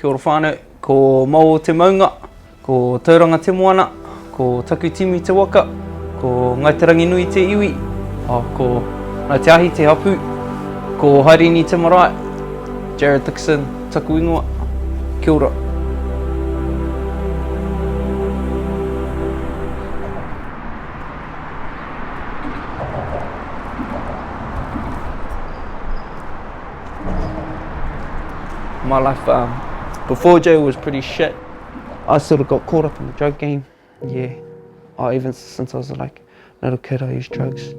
Kia ora whānau, ko mau o te maunga, ko tauranga te moana, ko taku timi te waka, ko ngaitarangi nui te iwi, ko ngā te ahi te hapu, ko harini te marae, Jared Dixon, taku ingoa, kia ora. My life before jail was pretty shit. I sort of got caught up in the drug game. Yeah, even since I was like a little kid, I used drugs.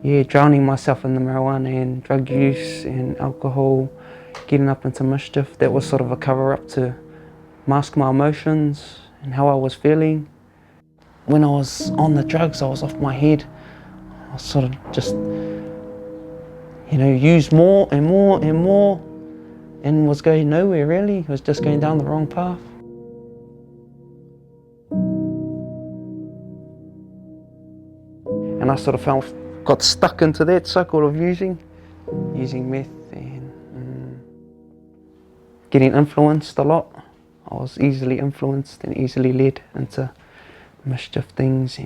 Yeah, drowning myself in the marijuana and drug use and alcohol, getting up into mischief. That was sort of a cover-up to mask my emotions and how I was feeling. When I was on the drugs, I was off my head. I was sort of just, used more and more and more and was going nowhere really. It was just going down the wrong path. And I sort of got stuck into that cycle of using meth and getting influenced a lot. I was easily influenced and easily led into mischief things.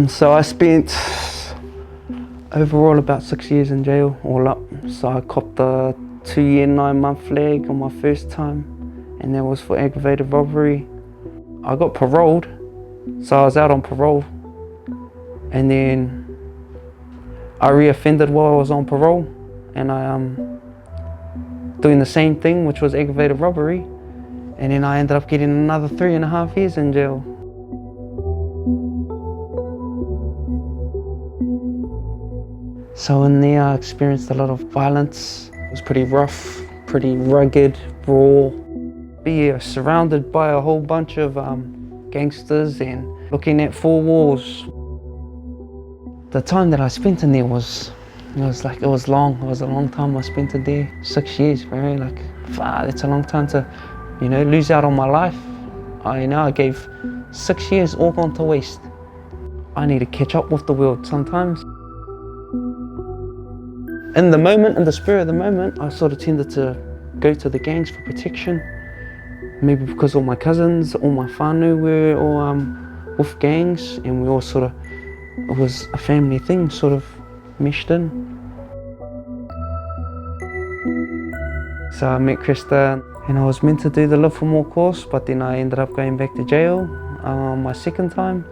So I spent overall about 6 years in jail, all up. So I copped the 2-year 9-month flag on my first time, and that was for aggravated robbery. I got paroled, so I was out on parole, and then I reoffended while I was on parole, and I doing the same thing, which was aggravated robbery, and then I ended up getting another 3.5 years in jail. So in there I experienced a lot of violence. It was pretty rough, pretty rugged, raw. Yeah, surrounded by a whole bunch of gangsters and looking at 4 walls. The time that I spent in there was long. It was a long time I spent in there. 6 years, bro. That's a long time to, lose out on my life. I gave 6 years all gone to waste. I need to catch up with the world sometimes. In the moment, in the spirit of the moment, I sort of tended to go to the gangs for protection. Maybe because all my cousins, all my whānau were all with gangs, and we all it was a family thing, sort of meshed in. So I met Krista, and I was meant to do the Live for More course, but then I ended up going back to jail my second time.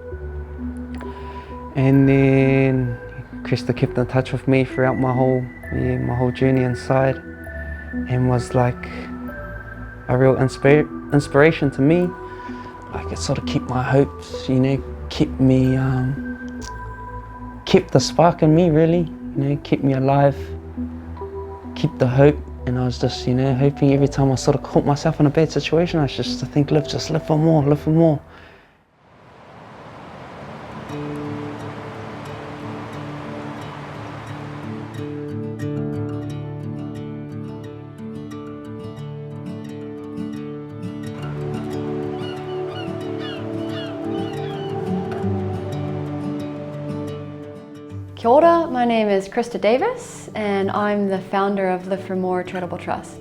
And then Krista kept in touch with me throughout my whole journey inside, and was like a real inspiration to me. It sort of kept my hopes, kept me, kept the spark in me really, kept me alive, kept the hope. And I was just, hoping every time I sort of caught myself in a bad situation, I was just to think, just live for more, live for more. Kia ora, my name is Krista Davis and I'm the founder of Live for More Charitable Trust.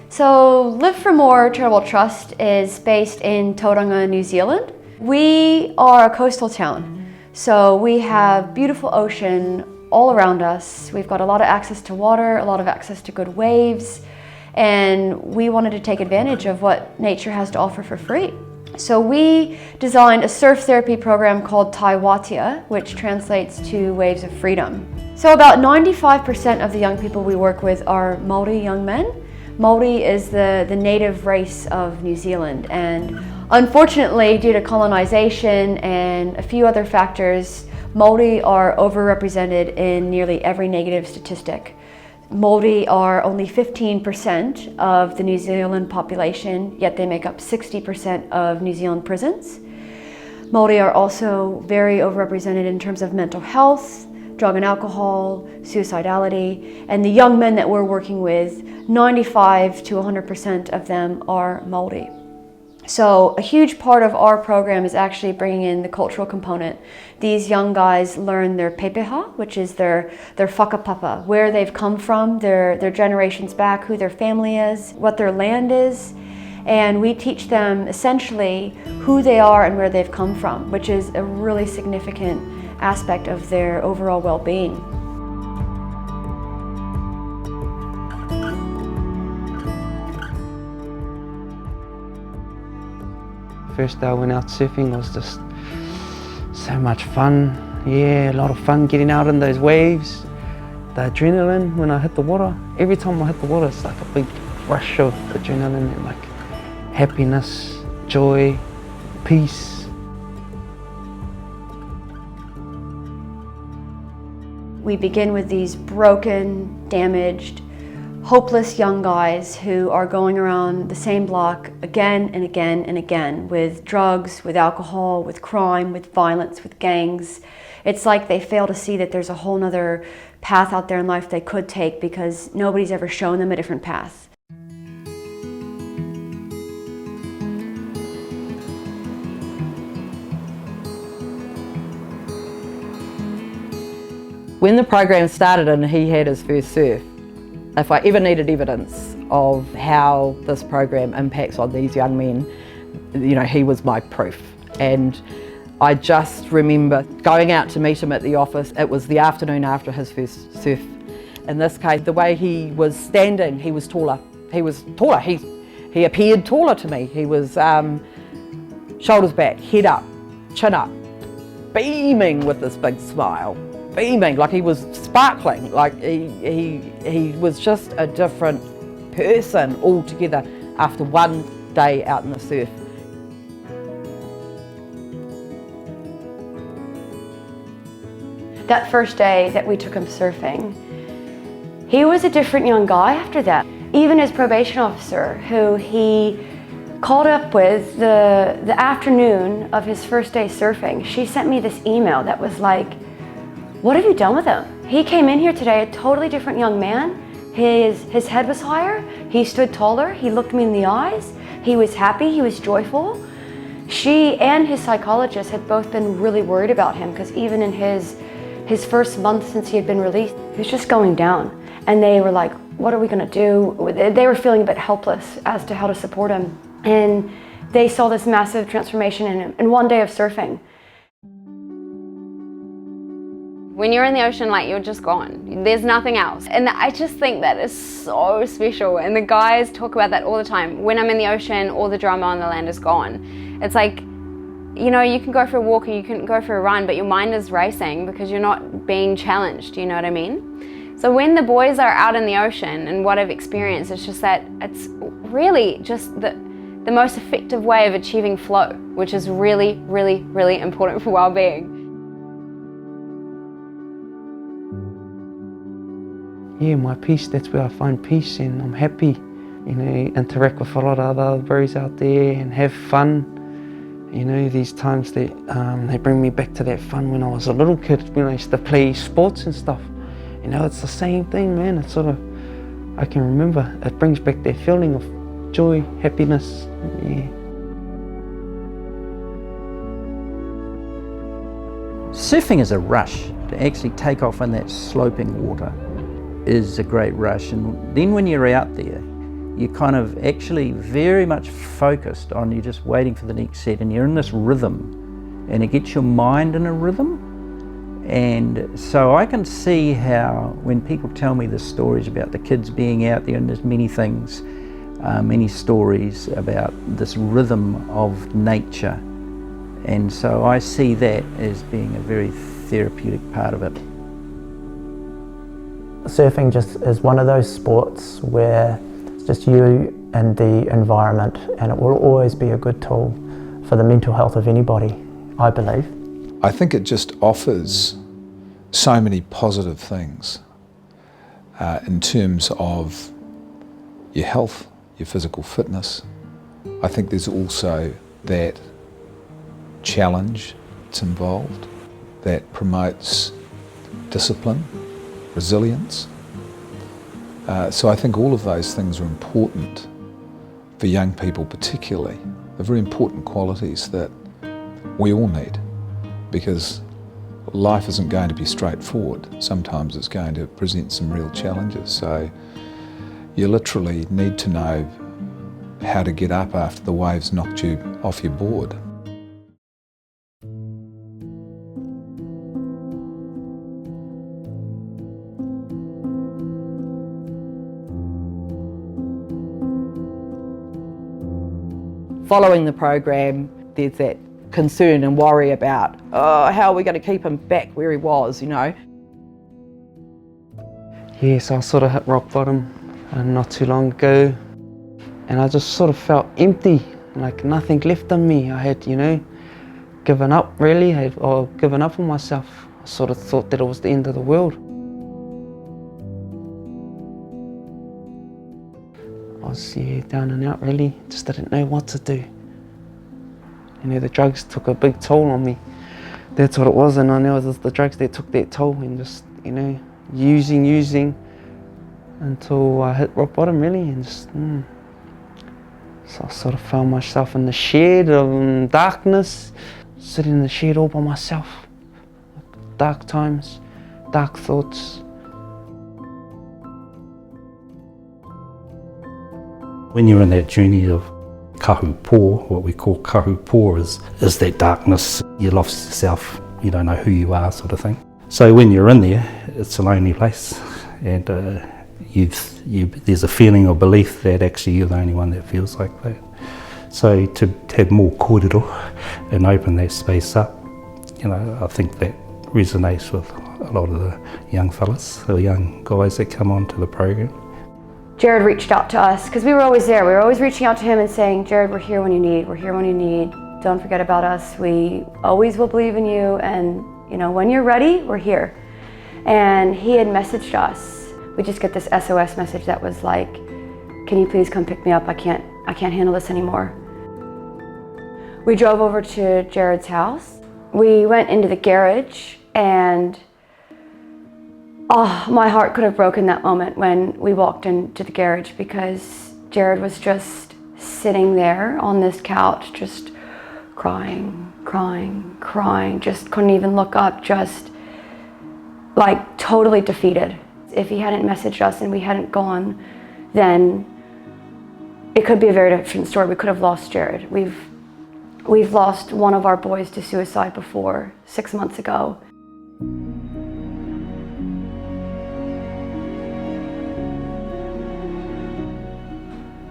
So Live for More Charitable Trust is based in Tauranga, New Zealand. We are a coastal town, so we have beautiful ocean all around us. We've got a lot of access to water, a lot of access to good waves, and we wanted to take advantage of what nature has to offer for free. So we designed a surf therapy program called Wātea, which translates to Waves of Freedom. So about 95% of the young people we work with are Māori young men. Māori is the native race of New Zealand, and unfortunately, due to colonization and a few other factors, Māori are overrepresented in nearly every negative statistic. Māori are only 15% of the New Zealand population, yet they make up 60% of New Zealand prisons. Māori are also very overrepresented in terms of mental health, drug and alcohol, suicidality, and the young men that we're working with, 95 to 100% of them are Māori. So a huge part of our program is actually bringing in the cultural component. These young guys learn their pepeha, which is their whakapapa, where they've come from, their generations back, who their family is, what their land is, and we teach them essentially who they are and where they've come from, which is a really significant aspect of their overall well-being. First day I went out surfing was just so much fun. Yeah, a lot of fun getting out in those waves. The adrenaline when I hit the water. Every time I hit the water, it's like a big rush of adrenaline and like happiness, joy, peace. We begin with these broken, damaged, hopeless young guys who are going around the same block again and again and again with drugs, with alcohol, with crime, with violence, with gangs. It's like they fail to see that there's a whole nother path out there in life they could take because nobody's ever shown them a different path. When the program started and he had his first surf, if I ever needed evidence of how this program impacts on these young men, you know, he was my proof. And I just remember going out to meet him at the office. It was the afternoon after his first surf. In this case, the way he was standing, he was taller. He was taller. He appeared taller to me. He was shoulders back, head up, chin up, beaming with this big smile. Beaming, like he was sparkling, like he was just a different person altogether after one day out in the surf. That first day that we took him surfing, he was a different young guy after that. Even his probation officer, who he called up with the afternoon of his first day surfing, she sent me this email that was like, "What have you done with him? He came in here today a totally different young man. His head was higher, he stood taller, he looked me in the eyes, he was happy, he was joyful." She and his psychologist had both been really worried about him because even in his first month since he had been released, he was just going down. And they were like, what are we gonna do? They were feeling a bit helpless as to how to support him. And they saw this massive transformation in him in one day of surfing. When you're in the ocean, like, you're just gone. There's nothing else. And I just think that is so special. And the guys talk about that all the time. When I'm in the ocean, all the drama on the land is gone. It's like, you know, you can go for a walk or you can go for a run, but your mind is racing because you're not being challenged, you know what I mean? So when the boys are out in the ocean and what I've experienced, it's just that it's really just the most effective way of achieving flow, which is really, really, really important for well-being. Yeah, my peace, that's where I find peace and I'm happy. you know, interact with a lot of other bros out there and have fun. You know, these times they bring me back to that fun when I was a little kid, when I used to play sports and stuff. You know, it's the same thing, man. It's sort of, I can remember, it brings back that feeling of joy, happiness, yeah. Surfing is a rush. To actually take off in that sloping water is a great rush. And then when you're out there, you're kind of actually very much focused on, you're just waiting for the next set, and you're in this rhythm, and it gets your mind in a rhythm. And so I can see how when people tell me the stories about the kids being out there, and there's many things, many stories about this rhythm of nature. And so I see that as being a very therapeutic part of it. Surfing just is one of those sports where it's just you and the environment, and it will always be a good tool for the mental health of anybody, I believe. I think it just offers so many positive things in terms of your health, your physical fitness. I think there's also that challenge that's involved that promotes discipline, resilience. So I think all of those things are important for young people particularly. They're very important qualities that we all need, because life isn't going to be straightforward. Sometimes it's going to present some real challenges. So you literally need to know how to get up after the waves knocked you off your board. Following the program, there's that concern and worry about, oh, how are we going to keep him back where he was, you know? Yeah, so I sort of hit rock bottom not too long ago, and I just sort of felt empty, like nothing left in me. I had, you know, given up really, or given up on myself. I sort of thought that it was the end of the world. I was down and out really, just didn't know what to do. You know, the drugs took a big toll on me. That's what it was, and I knew it was the drugs that took that toll, and just, you know, using until I hit rock bottom really, and just, So I sort of found myself in the shed of darkness, sitting in the shed all by myself. Dark times, dark thoughts. When you're in that journey of kahupo, what we call kahupo is that darkness, you lost yourself, you don't know who you are, sort of thing. So when you're in there, it's a lonely place, and there's a feeling or belief that actually you're the only one that feels like that. So to have more kōrero and open that space up, you know, I think that resonates with a lot of the young fellas, the young guys that come onto the program. Jared reached out to us because we were always there. We were always reaching out to him and saying, Jared, we're here when you need. We're here when you need. Don't forget about us. We always will believe in you. And you know, when you're ready, we're here. And he had messaged us. We just get this SOS message that was like, can you please come pick me up? I can't handle this anymore. We drove over to Jared's house. We went into the garage, and oh, my heart could have broken that moment when we walked into the garage, because Jared was just sitting there on this couch, just crying, just couldn't even look up, just like totally defeated. If he hadn't messaged us and we hadn't gone, then it could be a very different story. We could have lost Jared. We've lost one of our boys to suicide before, 6 months ago.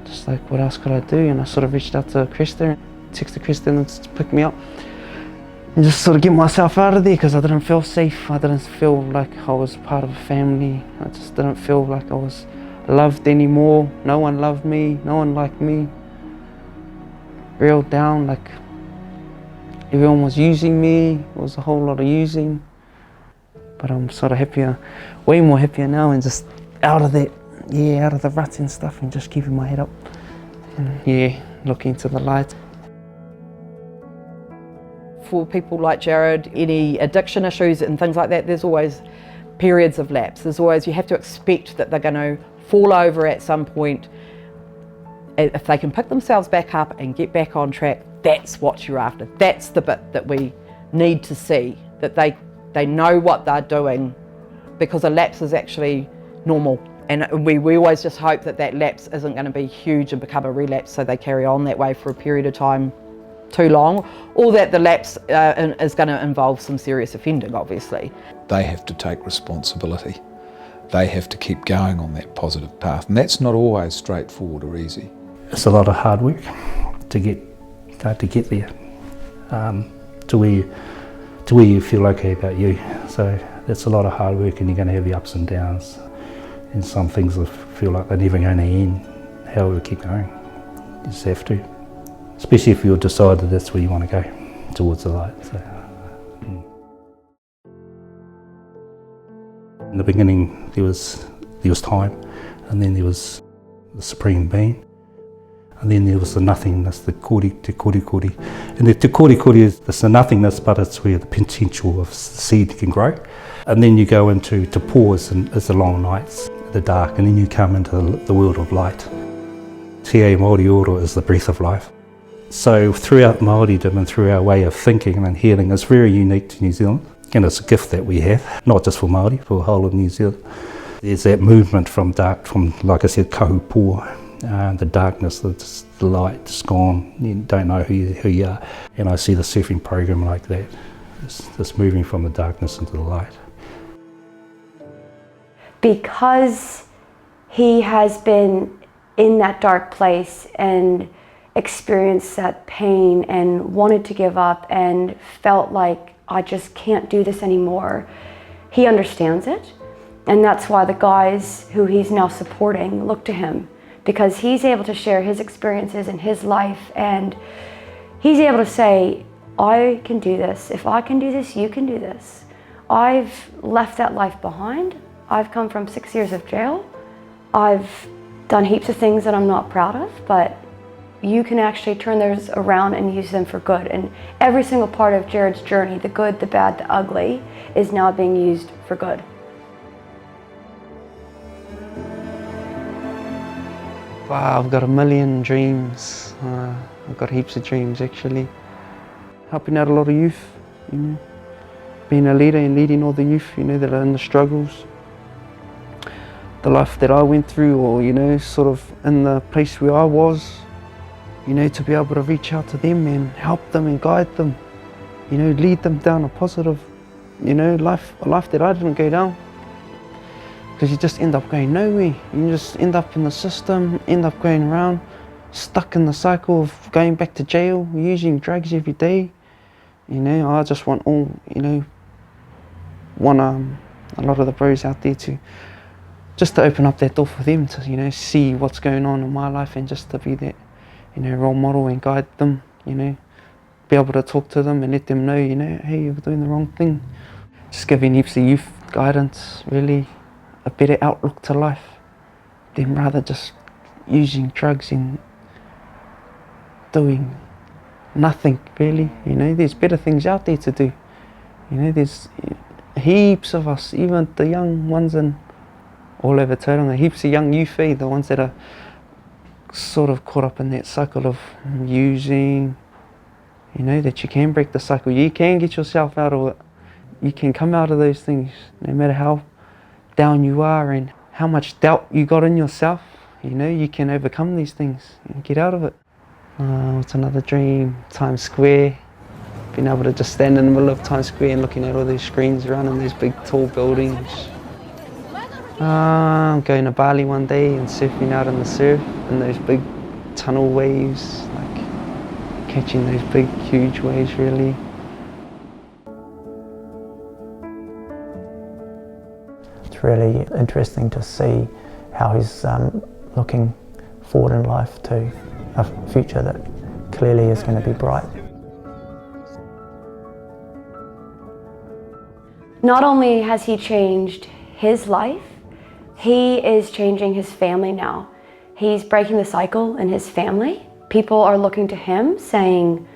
Just like, what else could I do? And I sort of reached out to Krista, texted Krista to pick me up, and just sort of get myself out of there, because I didn't feel safe. I didn't feel like I was part of a family. I just didn't feel like I was loved anymore. No one loved me, no one liked me. Real down, like everyone was using me. It was a whole lot of using. But I'm sort of happier, way more happier now, and just out of that out of the rut and stuff, and just keeping my head up and looking to the light. For people like Jared, any addiction issues and things like that, there's always periods of lapse. There's always, you have to expect that they're going to fall over at some point. If they can pick themselves back up and get back on track, that's what you're after. That's the bit that we need to see, that they know what they're doing, because a lapse is actually normal. And we always just hope that that lapse isn't going to be huge and become a relapse, so they carry on that way for a period of time too long, or that the lapse is going to involve some serious offending, obviously. They have to take responsibility. They have to keep going on that positive path, and that's not always straightforward or easy. It's a lot of hard work to get there, to where you feel okay about you. So that's a lot of hard work, and you're going to have the ups and downs, and some things that feel like they're never going to end. How we keep going, you just have to, especially if you've decided that's where you want to go, towards the light. So, in the beginning there was time, and then there was the Supreme Being, and then there was the nothingness, the kori, te kori kori. And the te kori kori is the nothingness, but it's where the potential of seed can grow. And then you go into pause, and it's the long nights, the dark, and then you come into the world of light. Te Māori oro is the breath of life. So throughout Māoridom and through our way of thinking and healing, it's very unique to New Zealand, and it's a gift that we have, not just for Māori, for the whole of New Zealand. There's that movement from like I said, kahupoa, the darkness, the light, it's gone, you don't know who you are. And I see the surfing program like that, it's moving from the darkness into the light. Because he has been in that dark place and experienced that pain and wanted to give up and felt like, I just can't do this anymore, he understands it. And that's why the guys who he's now supporting look to him, because he's able to share his experiences in his life, and he's able to say, I can do this. If I can do this, you can do this. I've left that life behind. I've come from 6 years of jail. I've done heaps of things that I'm not proud of, but you can actually turn those around and use them for good. And every single part of Jared's journey, the good, the bad, the ugly, is now being used for good. Wow, I've got a million dreams. I've got heaps of dreams actually. Helping out a lot of youth, you know. Being a leader and leading all the youth, you know, that are in the struggles. The life that I went through, or, you know, sort of in the place where I was, you know, to be able to reach out to them and help them and guide them, you know, lead them down a positive, you know, a life that I didn't go down. Because you just end up going nowhere. You just end up in the system, end up going around, stuck in the cycle of going back to jail, using drugs every day. You know, I just want a lot of the bros out there to open up that door for them to, you know, see what's going on in my life, and just to be that, you know, role model and guide them, you know, be able to talk to them and let them know, you know, hey, you're doing the wrong thing. Just giving heaps of youth guidance, really, a better outlook to life, than rather just using drugs and doing nothing, really. You know, there's better things out there to do. You know, there's heaps of us, even the young ones in all over Tauranga, heaps of young youth, the ones that are sort of caught up in that cycle of using, you know, that you can break the cycle, you can get yourself out of it, you can come out of those things, no matter how down you are and how much doubt you got in yourself, you know, you can overcome these things and get out of it. What's another dream? Times Square. Being able to just stand in the middle of Times Square and looking at all these screens around in these big tall buildings. I'm going to Bali one day and surfing out in the surf in those big tunnel waves, like catching those big huge waves, really. It's really interesting to see how he's looking forward in life to a future that clearly is going to be bright. Not only has he changed his life, He is changing his family now. He's breaking the cycle in his family. People are looking to him saying,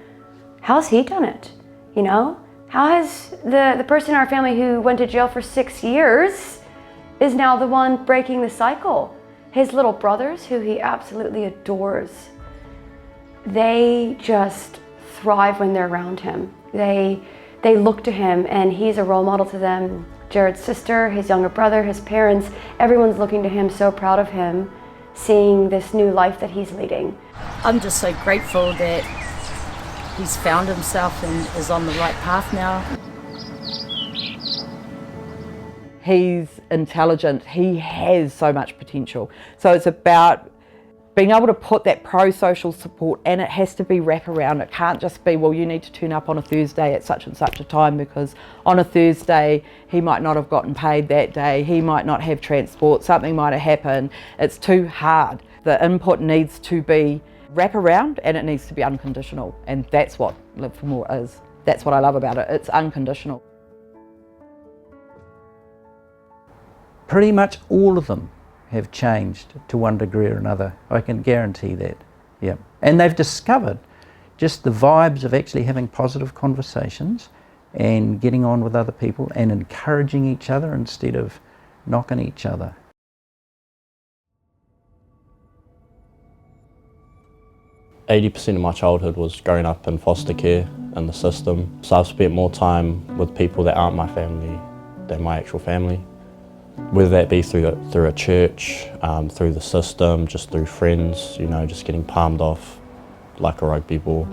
how's he done it? You know, how has the person in our family who went to jail for 6 years is now the one breaking the cycle? His little brothers, who he absolutely adores, they just thrive when they're around him. They look to him and he's a role model to them. Jared's sister, his younger brother, his parents, everyone's looking to him, so proud of him, seeing this new life that he's leading. I'm just so grateful that he's found himself and is on the right path now. He's intelligent, he has so much potential. So it's about being able to put that pro-social support, and it has to be wraparound. It can't just be, well, you need to turn up on a Thursday at such and such a time, because on a Thursday he might not have gotten paid that day, he might not have transport, something might have happened. It's too hard. The input needs to be wraparound and it needs to be unconditional, and that's what Live for More is. That's what I love about it, it's unconditional. Pretty much all of them have changed to one degree or another. I can guarantee that. Yeah. And they've discovered just the vibes of actually having positive conversations and getting on with other people and encouraging each other instead of knocking each other. %80 of my childhood was growing up in foster care in the system. So I've spent more time with people that aren't my family than my actual family. Whether that be through a church, through the system, just through friends, you know, just getting palmed off like a rugby ball.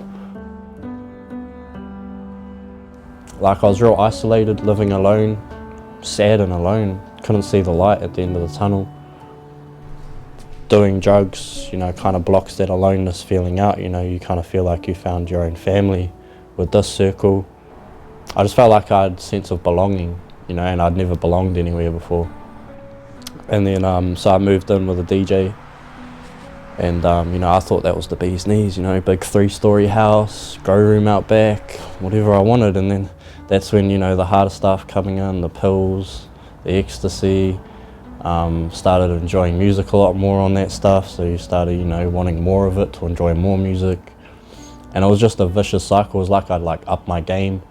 Like, I was real isolated, living alone, sad and alone. Couldn't see the light at the end of the tunnel. Doing drugs, you know, kind of blocks that aloneness feeling out. You know, you kind of feel like you found your own family with this circle. I just felt like I had a sense of belonging, you know, and I'd never belonged anywhere before. And then, so I moved in with a DJ, and you know, I thought that was the bee's knees, you know, big 3-story house, grow room out back, whatever I wanted. And then that's when, you know, the harder stuff coming in, the pills, the ecstasy, started enjoying music a lot more on that stuff. So you started, you know, wanting more of it to enjoy more music. And it was just a vicious cycle. It was like I'd up my game.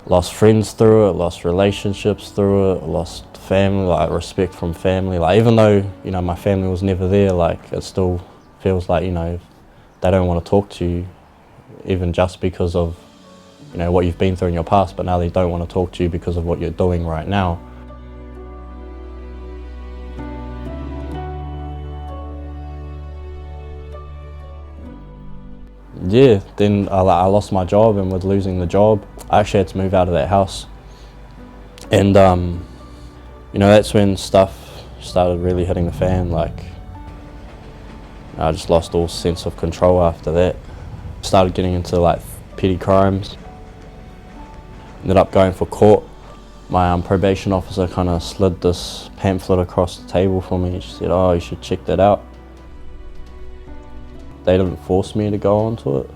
Lost friends through it, lost relationships through it, lost family, like respect from family. Like, even though, you know, my family was never there, like, it still feels like, you know, they don't want to talk to you, even just because of, you know, what you've been through in your past, but now they don't want to talk to you because of what you're doing right now. Yeah, then I lost my job, and with losing the job, I actually had to move out of that house. And, you know, that's when stuff started really hitting the fan. Like, I just lost all sense of control after that. Started getting into, like, petty crimes. Ended up going for court. My probation officer kind of slid this pamphlet across the table for me. She said, oh, you should check that out. They didn't force me to go onto it.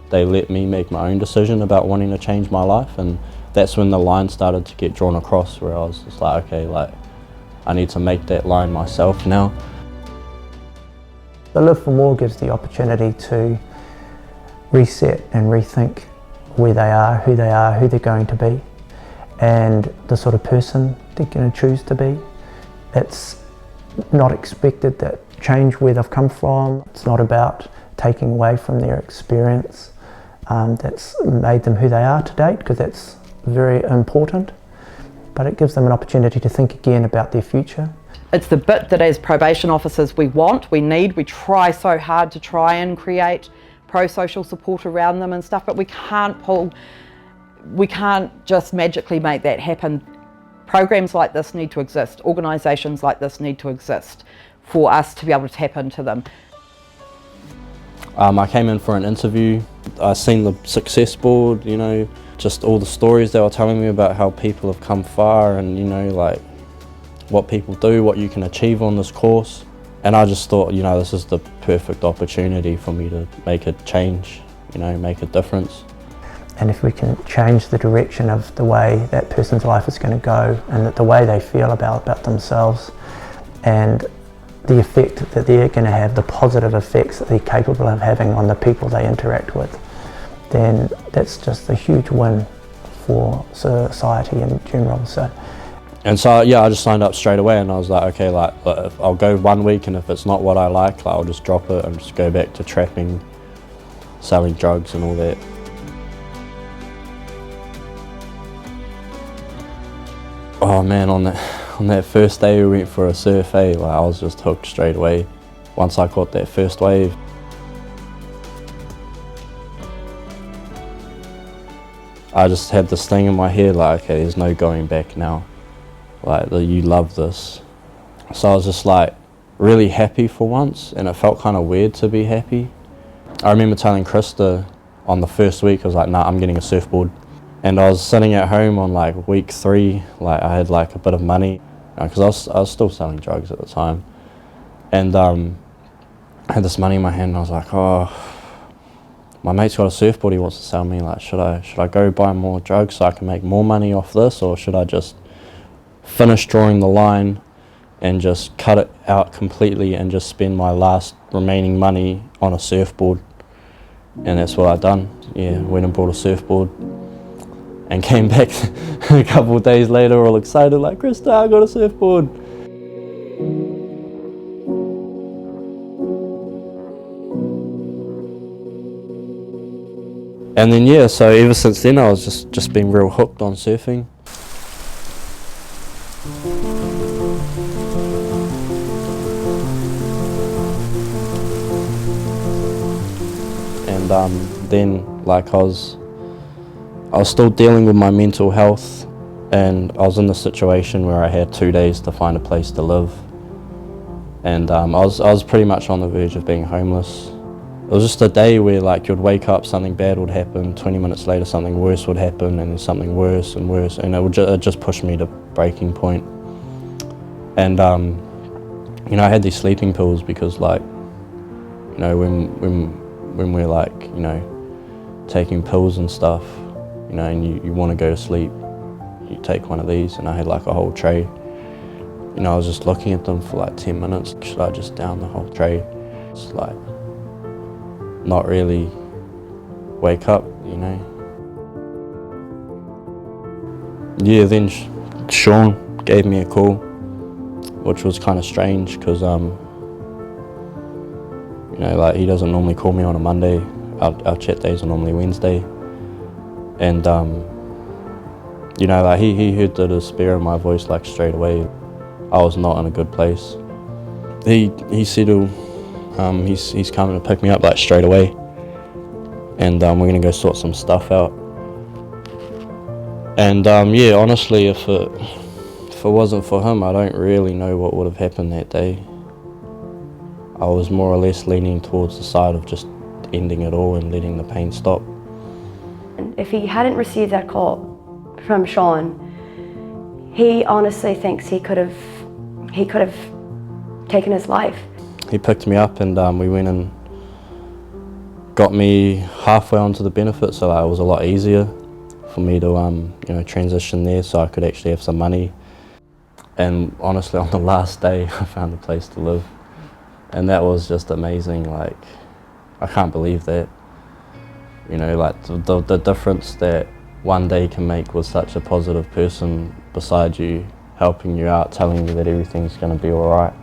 They let me make my own decision about wanting to change my life, and that's when the line started to get drawn across, where I was just like, okay, like, I need to make that line myself now. The Live for More gives the opportunity to reset and rethink where they are, who they're going to be, and the sort of person they're going to choose to be. It's not expected that change where they've come from. It's not about taking away from their experience that's made them who they are to date, because that's very important, but it gives them an opportunity to think again about their future. It's the bit that as probation officers we want, we need, we try so hard to try and create pro-social support around them and stuff, but we can't just magically make that happen. Programs like this need to exist, organisations like this need to exist for us to be able to tap into them. I came in for an interview. I seen the success board, you know, just all the stories they were telling me about how people have come far, and, you know, like, what people do, what you can achieve on this course. And I just thought, you know, this is the perfect opportunity for me to make a change, you know, make a difference. And if we can change the direction of the way that person's life is going to go, and the way they feel about themselves, and the effect that they're going to have, the positive effects that they're capable of having on the people they interact with, then that's just a huge win for society in general. And so yeah, I just signed up straight away, and I was like, okay, like I'll go 1 week, and if it's not what I like, I'll just drop it and just go back to trapping, selling drugs and all that. Oh man, on that first day we went for a surf, like I was just hooked straight away. Once I caught that first wave. I just had this thing in my head like, okay, there's no going back now. Like, you love this. So I was just like really happy for once, and it felt kind of weird to be happy. I remember telling Krista on the first week, I was like, nah, I'm getting a surfboard. And I was sitting at home on like week 3, like I had like a bit of money, because I was still selling drugs at the time. And I had this money in my hand, and I was like, oh, my mate's got a surfboard he wants to sell me. Like, should I go buy more drugs so I can make more money off this, or should I just finish drawing the line and just cut it out completely and just spend my last remaining money on a surfboard? And that's what I done. Yeah, went and bought a surfboard and came back a couple of days later all excited like, Krista, I got a surfboard. And then yeah, so ever since then I was just been real hooked on surfing. And then like I was still dealing with my mental health, and I was in the situation where I had 2 days to find a place to live, and I was pretty much on the verge of being homeless. It was just a day where like you'd wake up, something bad would happen, 20 minutes later something worse would happen, and then something worse and worse, and it just pushed me to breaking point. And you know, I had these sleeping pills because, like, you know, when we're like, you know, taking pills and stuff, you know, and you want to go to sleep, you take one of these, and I had like a whole tray. You know, I was just looking at them for like 10 minutes. Should I just down the whole tray? It's like, not really wake up, you know. Yeah, then Sean gave me a call, which was kind of strange because, you know, like he doesn't normally call me on a Monday. Our chat days are normally Wednesday. And, you know, like he heard the despair in my voice like straight away. I was not in a good place. He said he's coming to pick me up like straight away, and we're gonna go sort some stuff out. And yeah, honestly, if it wasn't for him, I don't really know what would have happened that day. I was more or less leaning towards the side of just ending it all and letting the pain stop. If he hadn't received that call from Sean, he honestly thinks he could have taken his life. He picked me up, and we went and got me halfway onto the benefit, so it was a lot easier for me to you know, transition there so I could actually have some money. And honestly, on the last day I found a place to live, and that was just amazing. Like, I can't believe that. You know, like the difference that one day can make with such a positive person beside you, helping you out, telling you that everything's going to be all right.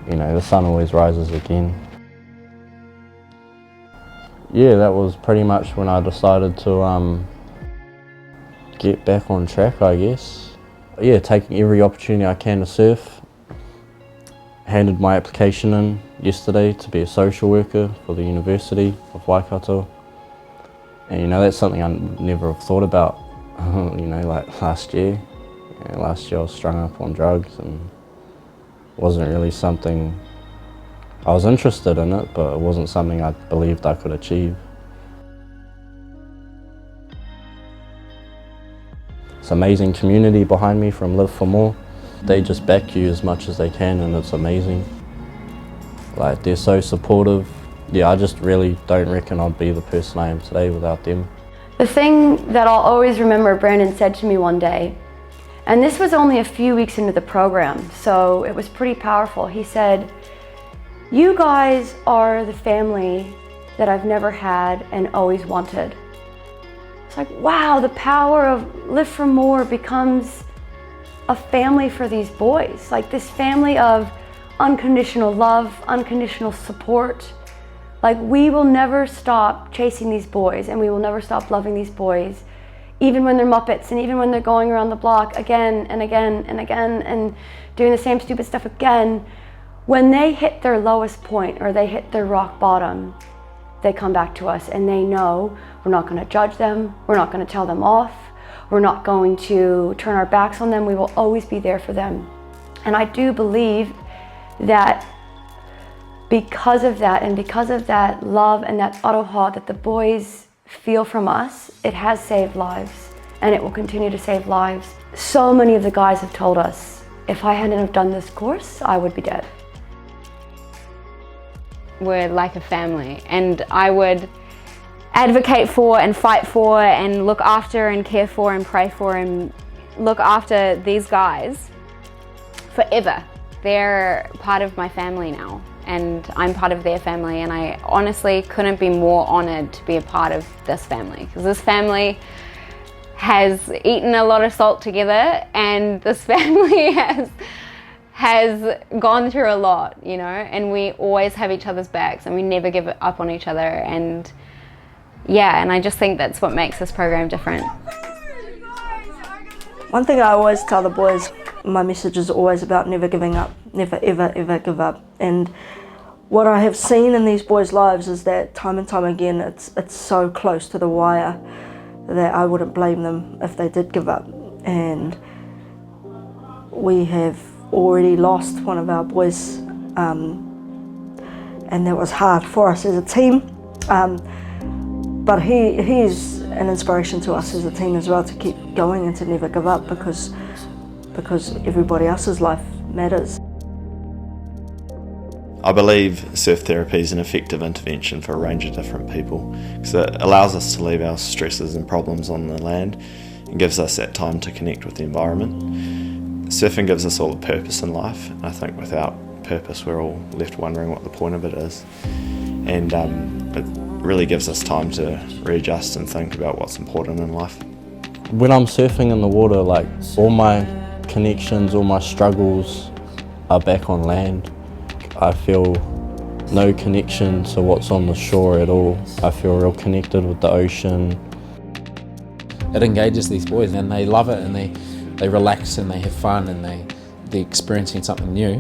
You know, the sun always rises again. Yeah, that was pretty much when I decided to get back on track, I guess. Yeah, taking every opportunity I can to surf. Handed my application in yesterday to be a social worker for the University of Waikato. And you know, that's something I never have thought about, you know, like last year. You know, last year I was strung up on drugs, and wasn't really something, I was interested in it, but it wasn't something I believed I could achieve. It's an amazing community behind me from Live for More. They just back you as much as they can, and it's amazing. Like, they're so supportive. Yeah, I just really don't reckon I'd be the person I am today without them. The thing that I'll always remember Brandon said to me one day, and this was only a few weeks into the program, so it was pretty powerful. He said, "You guys are the family that I've never had and always wanted." It's like, wow, the power of Live for More becomes a family for these boys. Like this family of unconditional love, unconditional support. Like we will never stop chasing these boys and we will never stop loving these boys, even when they're Muppets and even when they're going around the block again and again and again and doing the same stupid stuff again. When they hit their lowest point or they hit their rock bottom, they come back to us and they know we're not going to judge them, we're not going to tell them off, we're not going to turn our backs on them, we will always be there for them. And I do believe that because of that and because of that love and that aroha that the boys feel from us, it has saved lives and it will continue to save lives. So many of the guys have told us, if I hadn't have done this course, I would be dead. We're like a family, and I would advocate for and fight for and look after and care for and pray for and look after these guys forever. They're part of my family now and I'm part of their family, and I honestly couldn't be more honored to be a part of this family, because this family has eaten a lot of salt together and this family has gone through a lot, you know, and we always have each other's backs and we never give up on each other. And yeah, and I just think that's what makes this program different. One thing I always tell the boys, my message is always about never giving up, never ever ever give up. And what I have seen in these boys' lives is that time and time again it's so close to the wire that I wouldn't blame them if they did give up. And we have already lost one of our boys, and that was hard for us as a team. But he's an inspiration to us as a team as well, to keep going and to never give up, because everybody else's life matters. I believe surf therapy is an effective intervention for a range of different people, because it allows us to leave our stresses and problems on the land and gives us that time to connect with the environment. Surfing gives us all a purpose in life, and I think without purpose we're all left wondering what the point of it is. And it really gives us time to readjust and think about what's important in life. When I'm surfing in the water, like all my connections, all my struggles are back on land. I feel no connection to what's on the shore at all. I feel real connected with the ocean. It engages these boys and they love it, and they relax and they have fun and they're experiencing something new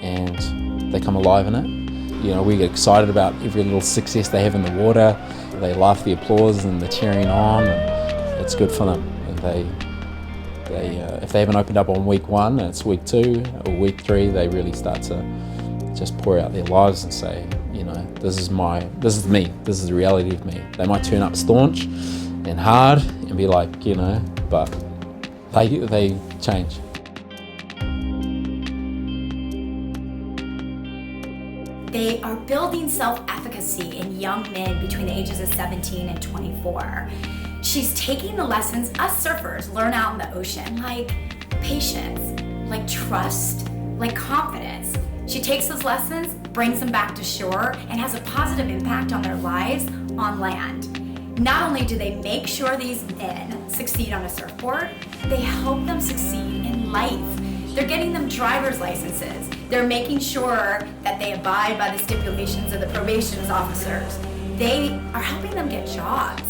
and they come alive in it. You know, we get excited about every little success they have in the water. They love the applause and the cheering on, and it's good for them. If they haven't opened up on week 1, and it's week 2 or week 3, they really start to just pour out their lives and say, you know, this is me, this is the reality of me. They might turn up staunch and hard and be like, you know, but they change. They are building self-efficacy in young men between the ages of 17 and 24. She's taking the lessons us surfers learn out in the ocean, like patience, like trust, like confidence. She takes those lessons, brings them back to shore, and has a positive impact on their lives on land. Not only do they make sure these men succeed on a surfboard, they help them succeed in life. They're getting them driver's licenses. They're making sure that they abide by the stipulations of the probation officers. They are helping them get jobs.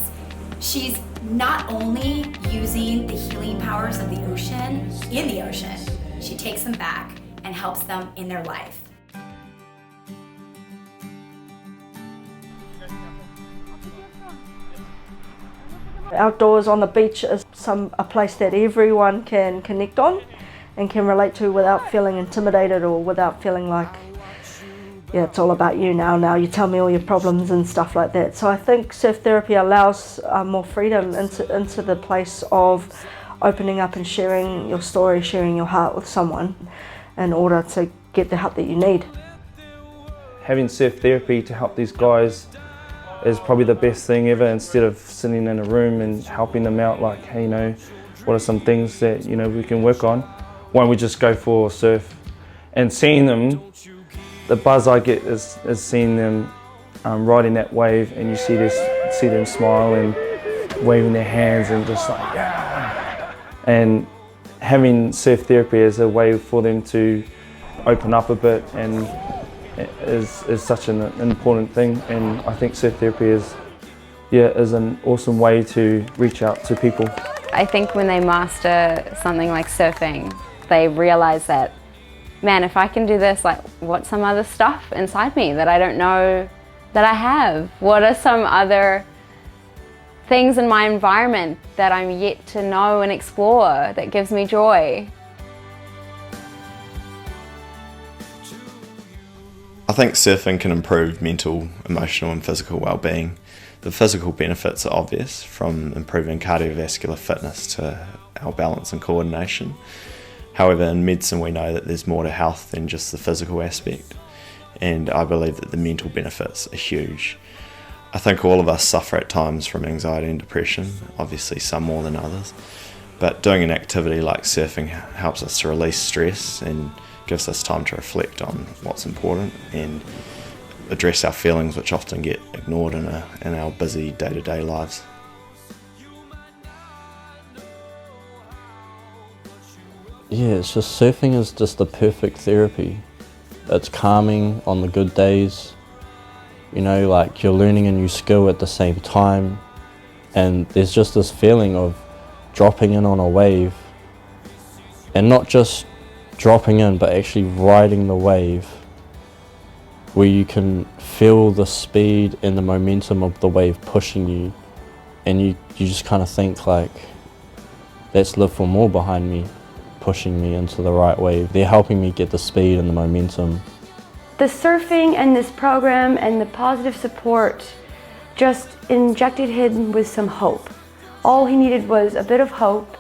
She's not only using the healing powers of the ocean in the ocean, she takes them back and helps them in their life. Outdoors on the beach is a place that everyone can connect on and can relate to without feeling intimidated or without feeling like, yeah, it's all about you now you tell me all your problems and stuff like that. So I think surf therapy allows more freedom into the place of opening up and sharing your story, sharing your heart with someone in order to get the help that you need. Having surf therapy to help these guys is probably the best thing ever, instead of sitting in a room and helping them out, like, hey, you know, what are some things that, you know, we can work on? Why don't we just go for a surf? And seeing them, the buzz I get is seeing them riding that wave, and you see them smile and waving their hands and just like, yeah. And having surf therapy as a way for them to open up a bit and is such an important thing, and I think surf therapy is an awesome way to reach out to people. I think when they master something like surfing, they realize that, man, if I can do this, like, what's some other stuff inside me that I don't know that I have? What are some other things in my environment that I'm yet to know and explore that gives me joy? I think surfing can improve mental, emotional and physical well-being. The physical benefits are obvious, from improving cardiovascular fitness to our balance and coordination. However, in medicine we know that there's more to health than just the physical aspect, and I believe that the mental benefits are huge. I think all of us suffer at times from anxiety and depression, obviously some more than others, but doing an activity like surfing helps us to release stress and gives us time to reflect on what's important and address our feelings, which often get ignored in our busy day-to-day lives. Yeah, it's just, surfing is just the perfect therapy. It's calming on the good days, you know, like you're learning a new skill at the same time, and there's just this feeling of dropping in on a wave, and not just dropping in but actually riding the wave, where you can feel the speed and the momentum of the wave pushing you, and you just kind of think like, let's live for more behind me, pushing me into the right wave. They're helping me get the speed and the momentum. The surfing and this program and the positive support just injected him with some hope. All he needed was a bit of hope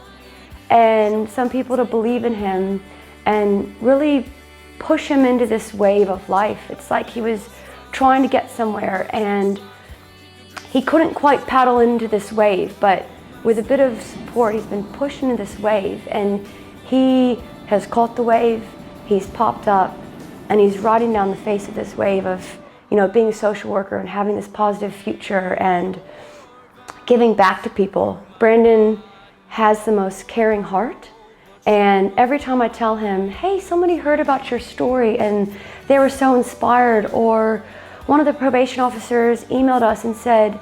and some people to believe in him and really push him into this wave of life. It's like he was trying to get somewhere and he couldn't quite paddle into this wave, but with a bit of support he's been pushed into this wave, and he has caught the wave, he's popped up, and he's riding down the face of this wave of, you know, being a social worker and having this positive future and giving back to people. Brandon has the most caring heart, and every time I tell him, hey, somebody heard about your story and they were so inspired, or one of the probation officers emailed us and said,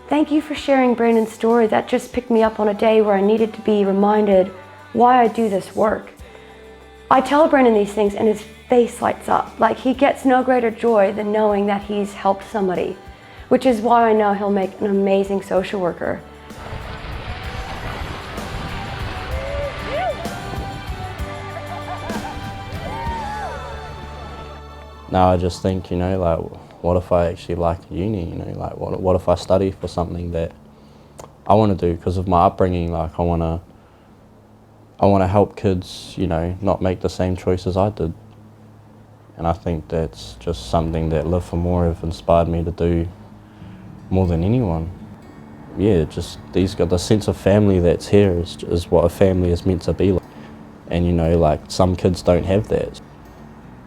thank you for sharing Brandon's story. That just picked me up on a day where I needed to be reminded why I do this work. I tell Brandon these things and his face lights up. Like, he gets no greater joy than knowing that he's helped somebody, which is why I know he'll make an amazing social worker. Now I just think, you know, like, what if I actually like uni, you know, like what if I study for something that I want to do because of my upbringing. Like, I want to help kids, you know, not make the same choices I did. And I think that's just something that Live for More have inspired me to do more than anyone. Yeah, just the sense of family that's here is what a family is meant to be like. And, you know, like, some kids don't have that.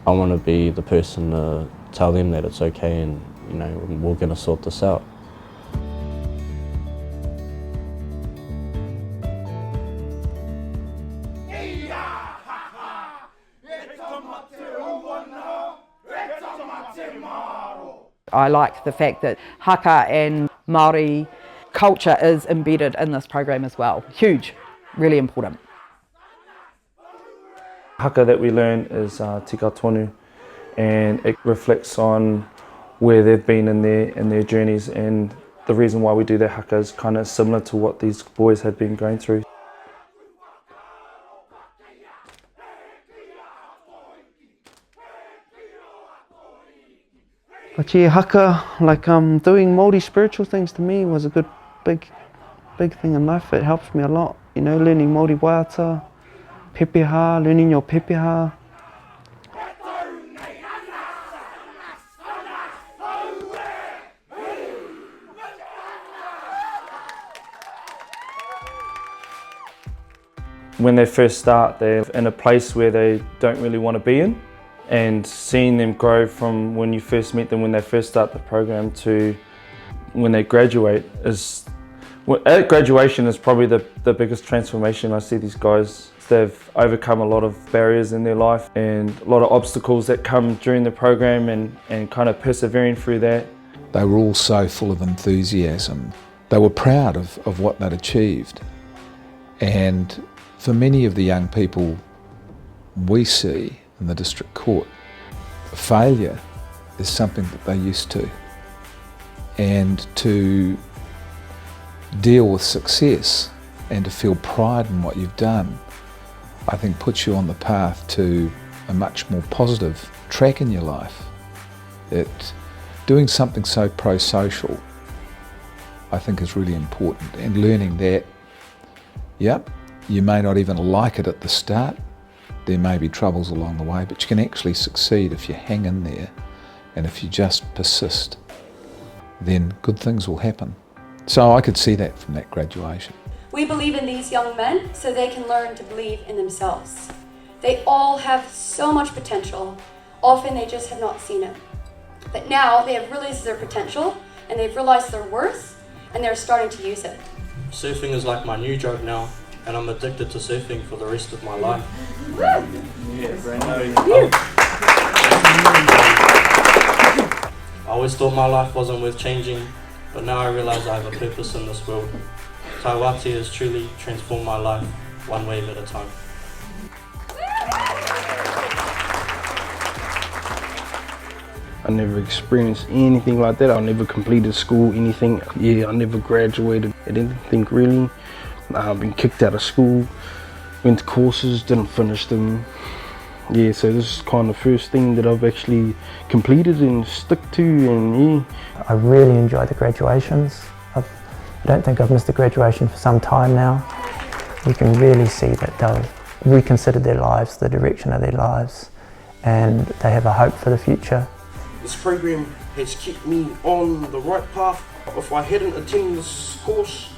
I want to be the person to tell them that it's okay and, you know, we're going to sort this out. I like the fact that haka and Māori culture is embedded in this program as well. Huge, really important. Haka that we learn is tika tonu, and it reflects on where they've been in their journeys, and the reason why we do that haka is kind of similar to what these boys had been going through. But yeah, haka, like doing Māori spiritual things to me was a good, big thing in life. It helps me a lot, you know, learning Māori Wātea, pepeha, learning your pepeha. When they first start, they're in a place where they don't really want to be in, and seeing them grow from when you first meet them, when they first start the program, to when they graduate at graduation is probably the biggest transformation. I see these guys, they've overcome a lot of barriers in their life and a lot of obstacles that come during the program, and kind of persevering through that. They were all so full of enthusiasm. They were proud of what they'd achieved. And for many of the young people we see in the district court, failure is something that they're used to. And to deal with success and to feel pride in what you've done, I think puts you on the path to a much more positive track in your life. Doing something so pro-social, I think, is really important, and learning that, yep, you may not even like it at the start, there may be troubles along the way, but you can actually succeed if you hang in there, and if you just persist, then good things will happen. So I could see that from that graduation. We believe in these young men so they can learn to believe in themselves. They all have so much potential. Often they just have not seen it. But now they have realized their potential, and they've realized their worth, and they're starting to use it. Surfing is like my new drug now, and I'm addicted to surfing for the rest of my life. I always thought my life wasn't worth changing, but now I realise I have a purpose in this world. Wātea has truly transformed my life, one wave at a time. I never experienced anything like that. I never completed school, anything. I never graduated at anything really. I've been kicked out of school, went to courses, didn't finish them. So this is kind of the first thing that I've actually completed and stuck to, and I really enjoy the graduations. I don't think I've missed a graduation for some time now. You can really see that they've reconsidered their lives, the direction of their lives, and they have a hope for the future. This program has kept me on the right path. If I hadn't attended this course,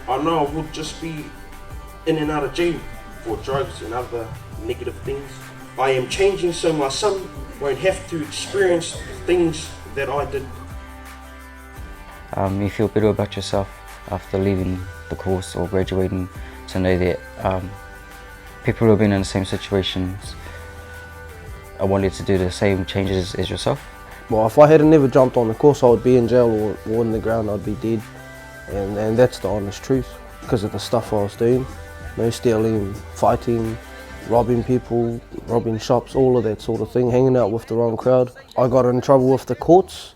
I know I would just be in and out of jail for drugs and other negative things. I am changing so my son won't have to experience things that I did. You feel better about yourself after leaving the course or graduating, to know that people who have been in the same situations are wanting to do the same changes as yourself. Well, if I had never jumped on the course, I would be in jail or in the ground. I'd be dead, and that's the honest truth, because of the stuff I was doing. Stealing, fighting, robbing people, robbing shops, all of that sort of thing, hanging out with the wrong crowd. I got in trouble with the courts.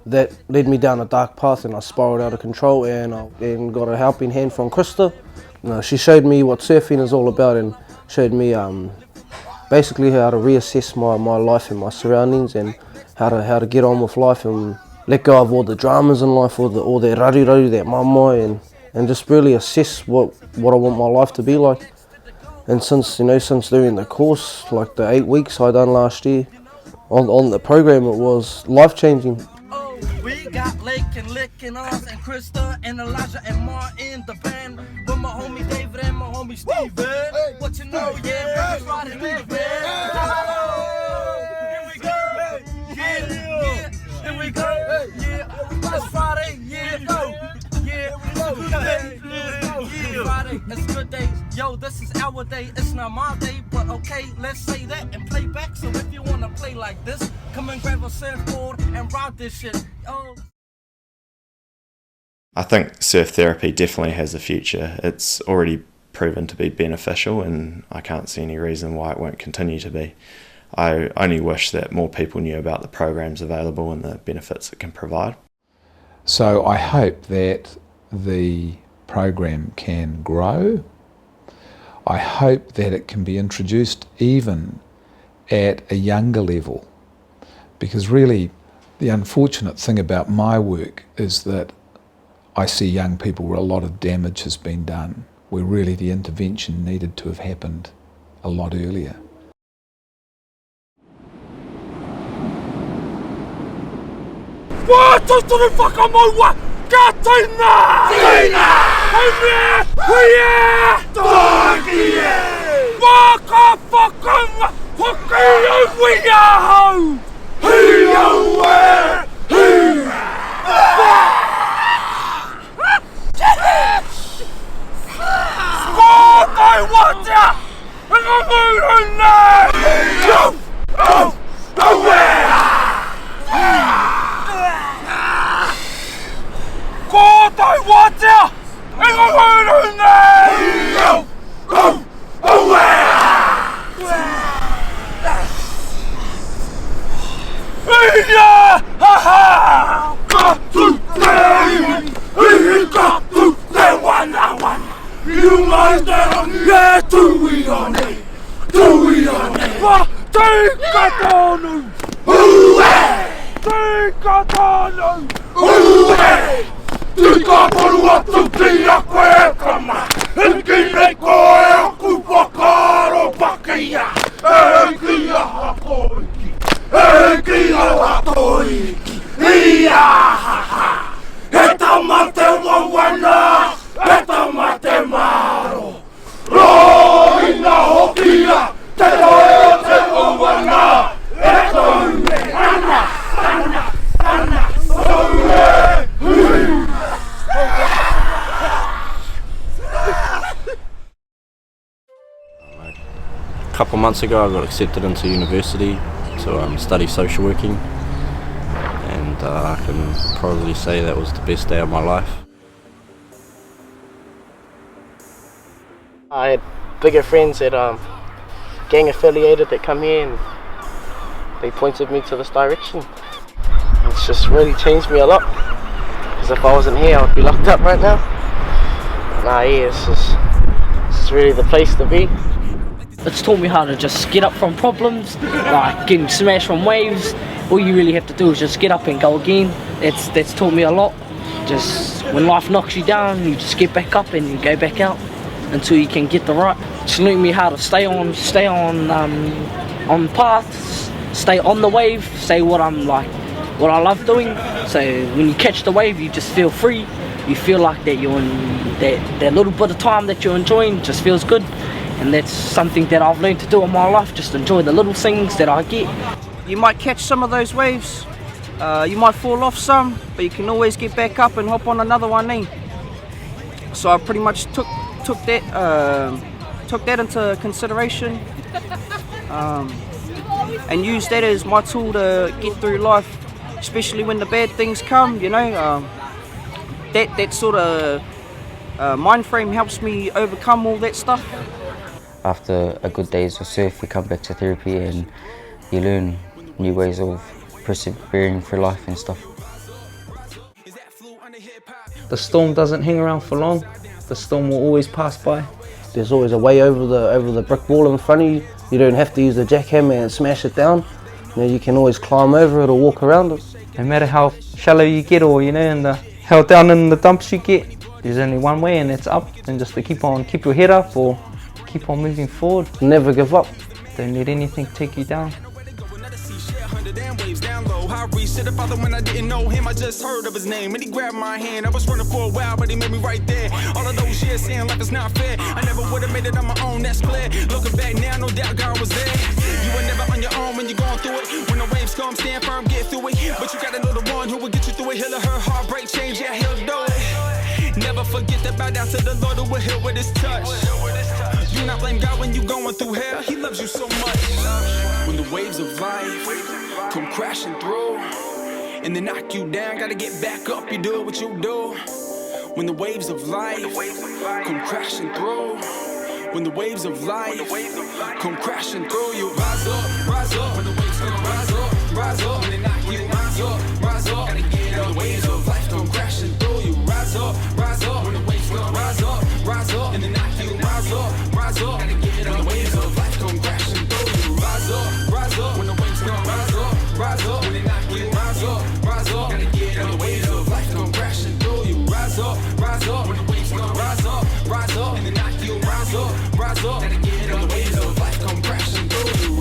That led me down a dark path, and I spiraled out of control, and got a helping hand from Krista. She showed me what surfing is all about, and showed me basically how to reassess my life and my surroundings, and how to get on with life and let go of all the dramas in life, all the rari, that mamai, and just really assess what I want my life to be like. And since doing the course, like the 8 weeks I done last year on the program, it was life-changing. We got Lake and Lick and us and Krista and Elijah and Martin, the band with my homie David and my homie Steven. What you know, yeah, we try to live, Here we go, yeah, here we go, yeah, it's Friday, Friday, it's good days, yo, this is our day, it's not my day, but okay, let's say that and play back. So if you wanna play like this, come and grab a surfboard and ride this shit, yo. I think surf therapy definitely has a future. It's already proven to be beneficial, and I can't see any reason why it won't continue to be. I only wish that more people knew about the programs available and the benefits it can provide. So I hope that the program can grow. I hope that it can be introduced even at a younger level, because really the unfortunate thing about my work is that I see young people where a lot of damage has been done, where really the intervention needed to have happened a lot earlier. What? Katina! A couple of months ago I got accepted into university to study social working, and I can probably say that was the best day of my life. I had bigger friends that gang affiliated that come here and they pointed me to this direction. It's just really changed me a lot, because if I wasn't here I would be locked up right now. Nah, yeah, this is really the place to be. It's taught me how to just get up from problems, like getting smashed from waves. All you really have to do is just get up and go again. That's taught me a lot. Just when life knocks you down, you just get back up and you go back out until you can get the right. It's learned me how to stay on paths, stay on the wave, say what I love doing. So when you catch the wave, you just feel free. You feel like that you're in that little bit of time that you're enjoying just feels good. And that's something that I've learned to do in my life, just enjoy the little things that I get. You might catch some of those waves, you might fall off some, but you can always get back up and hop on another one then. So I pretty much took that into consideration and used that as my tool to get through life, especially when the bad things come, you know. That sort of mind frame helps me overcome all that stuff. After a good day's of surf, you come back to therapy and you learn new ways of persevering through life and stuff. The storm doesn't hang around for long. The storm will always pass by. There's always a way over the brick wall in front of you. You don't have to use the jackhammer and smash it down. You know, you can always climb over it or walk around it. No matter how shallow you get, or and how down in the dumps you get, there's only one way, and it's up. And just to keep your head up or keep on moving forward. Never give up. Don't let anything take you down. I reached to the father when I didn't know him. I just heard of his name and he grabbed my hand. I was running for a while, but he made me right there. All of those years saying life is not fair. I never would have made it on my own, that's clear. Looking back now, no doubt God was there. You were never on your own when you're going through it. When the waves come, stand firm, get through it. But you gotta know the one who will get you through it. He'll let her heartbreak change, yeah, he'll do it. Never forget to bow down to the Lord who will heal with his touch. Do not blame God when you're going through hell. He loves you so much. When the waves of life come crashing through and they knock you down, gotta get back up, you do what you do. When the waves of life come crashing through, when the waves of life come crashing through, you rise up, when the waves come rise up, when they knock you, rise up, gotta get up. When the waves of life come crashing through, you rise up, when the waves come rise up, and they knock you, rise up, gotta get up. When the waves of life come crashing through, you rise up, when the waves come rise up, when they knock you, rise up, gotta get up. When the waves of life come crashing through, you rise up, when the waves come rise up, and they knock you, rise up, gotta get up. When the waves of life come crashing through you.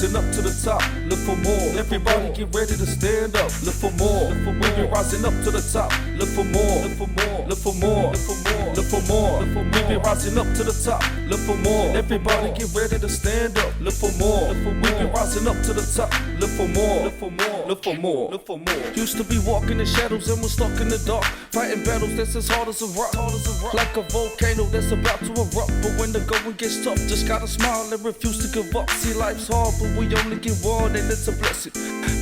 rising up to the top, look for more. Everybody get ready to stand up, look for more. We be rising up to the top, look for more. Look for more, look for more, look for more. We be rising up to the top, look for more. Everybody get ready to stand up, look for more. We be rising up to the top, look for more. Look for more, look for more, look for more. Used to be walking in shadows and was stuck in the dark, fighting battles that's as hard as a rock, like a volcano that's about to erupt. But when the going gets tough, just gotta smile and refuse to give up. See, life's hard, but we only get one, and it's a blessing.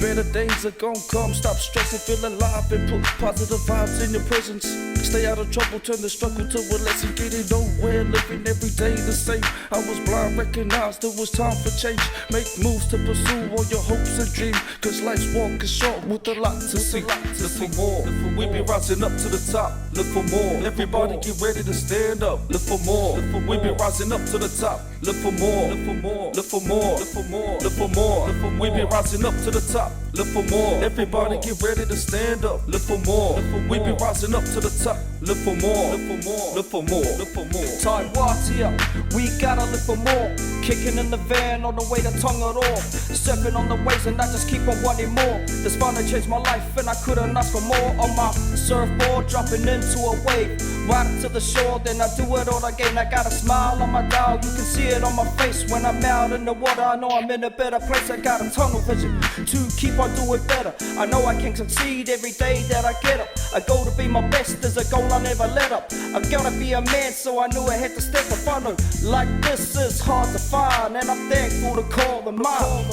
Better days are gonna come. Stop stressing, feel alive, and put positive vibes in your presence. Stay out of trouble, turn the struggle to a lesson. Getting nowhere, living every day the same. I was blind, recognized it was time for change. Make moves to pursue all your hopes and dreams, cause life's walk is short with a lot to see. Look for more, we be rising up to the top. Look for more, everybody get ready to stand up. Look for more, we be rising up to the top. Look for more, look for more, look for more, look for more, look for more. We be rising up to the top. Look for more, everybody get ready to stand up. Look for more, we be rising up to the top. Look for more, look for more, look for more, look for more. Time Wātea, we gotta look for more. Kicking in the van on the way to Tongariro, surfing on the waves and I just keep on wanting more. This fun to change my life and I couldn't ask for more. On my surfboard, dropping into a wave, right to the shore, then I do it all again. I got a smile on my dial, you can see it on my face. When I'm out in the water, I know I'm in a better place. I got a tunnel vision to keep on doing better. I know I can succeed every day that I get up. A goal to be my best is a goal I never let up. I gotta be a man, so I knew I had to step up. I know like this is hard to find, and I'm thankful to call them mine.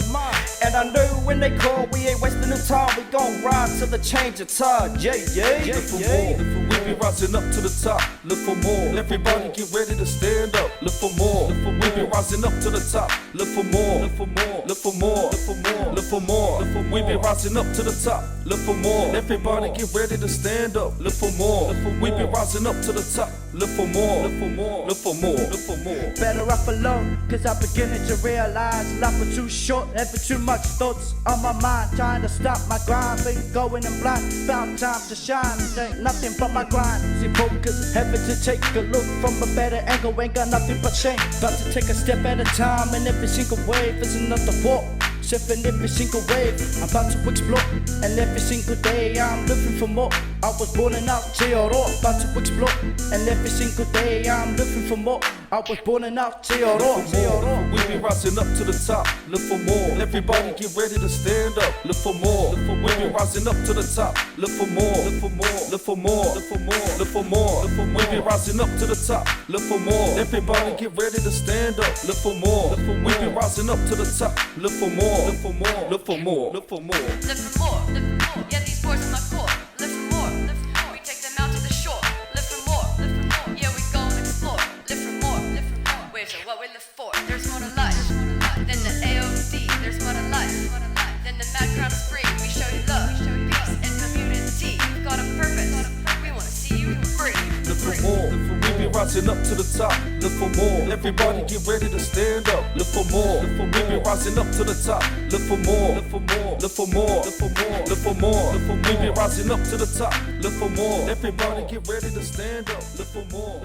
And I know when they call, we ain't wasting no time. We gon' ride till the change of tide. Yeah, yeah, yeah, yeah. We be rising up to the top. Look for more. Everybody get ready to stand up. Look for more. We be rising up to the top. Look for more. Look for more. Look for more. Look for more. Look for more. We be rising up to the top. Look for more. Everybody get ready to stand up. Look for more. We be rising up to the top. Look for more. Look for more. Look for more. Look for more. Better up alone, cause I'm beginning to realize life was too short, having too much thoughts on my mind. Trying to stop my grind, been going and blind. Found time to shine, ain't nothing but my grind. See focus, having to take a look from a better angle. Ain't got nothing but change. About to take a step at a time, and every single wave is another walk. Surfing every single wave, I'm about to explore. And every single day I'm looking for more. I was born in Aotearoa, about to explore. And every single day I'm looking for more. I was born in Aotearoa. We be rising up to the top. Look for more. Everybody get ready to stand up. Look for more. We be rising up to the top. Look for more. Look for more. Look for more. Look for more. Look for more. We be rising up to the top. Look for more. Everybody get ready to stand up. Look for more. We be rising up to the top. Look for more. Look for more. Look for more. Look for more. Live for more, live for more. Yeah, these boys are my core. Live for more, live for more. We take them out to the shore. Live for more, live for more. Yeah, we go and explore. Live for more, live for more. Waves are what we live for. There's more to life than the AOD. There's more to life than the mad crowd of free. We show you love, peace, and community. You've got a purpose. We wanna see you free. Look for more. We be rising up to the top. Look for more. Everybody get ready to stand up. Look for more. We be rising up to the top. Look for more. Look for more. Look for more. Look for more. Look for more. We be rising up to the top. Look for more. Everybody get ready to stand up. Look for more.